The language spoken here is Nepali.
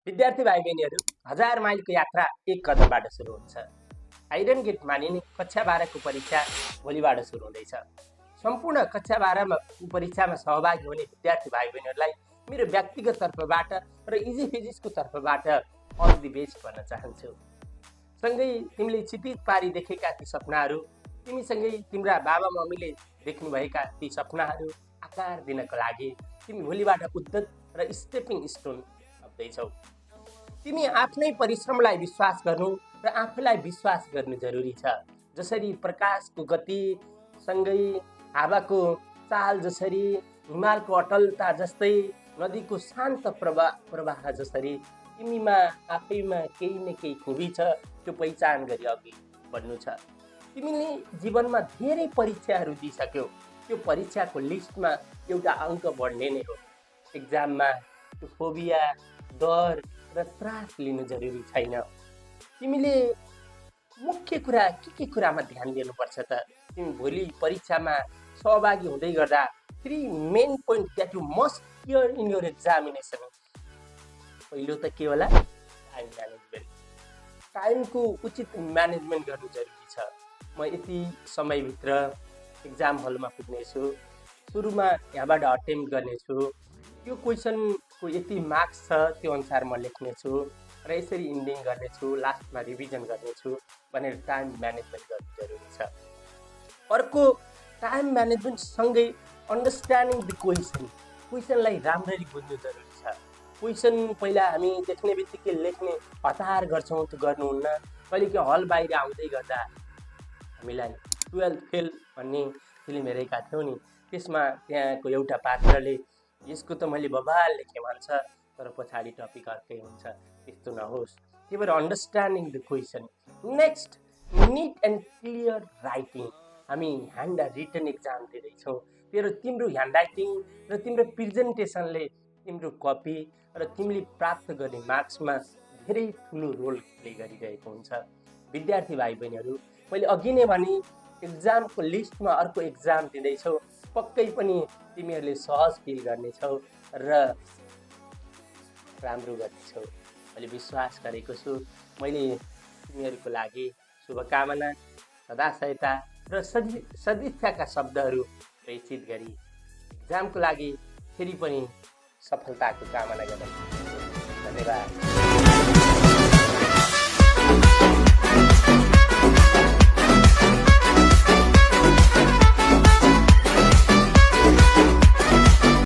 विद्यार्थी भाइ बहिनीहरू, 1000 माइलको यात्रा एक कदमबाट सुरु हुन्छ। आइरन गेट मानिने कक्षा 12 को परीक्षा भोलिबाट सुरु हुँदैछ। सम्पूर्ण कक्षा 12 परीक्षामा सहभागी हुने विद्यार्थी भाइ बहिनीहरूलाई मेरो व्यक्तिगत तर्फबाट र इजी फिजिक्सको तर्फबाट अल द बेस्ट भन्न चाहन्छु। सँगै तिमीले चितित पारी देखेका ती सपनाहरू, तिमीसँगै तिम्रा बाबा मम्मीले देख्नुभएका ती सपनाहरू आकार दिनको लागि तिमी भोलिबाट उद्यत र स्टेपिङ स्टोन हुँदैछौ। तिमी आफ्नै परिश्रमलाई विश्वास गर्नु र आफूलाई विश्वास गर्नु जरुरी छ। जसरी प्रकाशको गति सँगै हावाको चाल, जसरी हिमालको अटलता जस्तै नदीको शान्त प्रवाह जसरी तिमीमा आफैमा केही न केही खुबी छ, त्यो पहिचान गरी अघि बढ्नु छ। तिमीले जीवनमा धेरै परीक्षाहरू दिइसक्यौ, त्यो परीक्षाको लिस्टमा एउटा अङ्क बढ्ने नै हो। एक्जाममा त्यो फोबिया, डर र त्रास लिनु जरुरी छैन। तिमीले मुख्य कुरा के कुरामा ध्यान दिनुपर्छ त? तिमी भोलि परीक्षामा सहभागी हुँदै गर्दा 3 main point that you must clear in your examination. पहिलो त के होला? Time management. टाइमको उचित म्यानेजमेन्ट गर्नु जरुरी छ। म यति समयभित्र एक्जाम हलमा पुग्नेछु, सुरुमा यहाँबाट अटेम्प्ट गर्नेछु, यो क्वेसनको यति मार्क्स छ त्यो अनुसार म लेख्नेछु र यसरी इन्डिङ गर्नेछु, लास्टमा रिभिजन गर्नेछु भनेर टाइम म्यानेजमेन्ट गर्नु जरुरी छ। अर्को, टाइम म्यानेजमेन्टसँगै अन्डरस्ट्यान्डिङ द क्वेसनलाई राम्ररी बुझ्नु जरुरी छ। क्वेसन पहिला हामी देख्ने बित्तिकै लेख्ने हतार गर्छौँ, त्यो गर्नुहुन्न। कहिलेकाहीँ हल बाहिर आउँदै गर्दा हामीलाई 12th फेल भन्ने फिल्म हेरेका थियौँ नि, त्यसमा त्यहाँको एउटा पात्रले यसको त मैले बबाल लेखेँ भन्छ, तर पछाडि टपिक अर्कै हुन्छ। त्यस्तो नहोस्। त्यही भएर understanding the question. Next, neat and clear writing. हामी ह्यान्ड रिटन एक्जाम दिँदैछौँ, तर तिम्रो ह्यान्ड राइटिङ र तिम्रो प्रेजेन्टेसनले तिम्रो कपी र तिमीले प्राप्त गर्ने मार्क्समा धेरै ठुलो रोल प्ले गरिरहेको हुन्छ। विद्यार्थी भाइ बहिनीहरू, मैले अघि नै भने एक्जामको लिस्टमा अर्को एक्जाम दिँदैछौ, पक्कै पनि तिमीहरूले सहज फिल गर्नेछौ र राम्रो गर्नेछौ। मैले विश्वास गरेको छु। मैले तिमीहरूको लागि शुभकामना, सदाशयता र सदिच्छाका शब्दहरू प्रेषित गरी एक्जामको लागि फेरि पनि सफलताको कामना गर्दछु। धन्यवाद।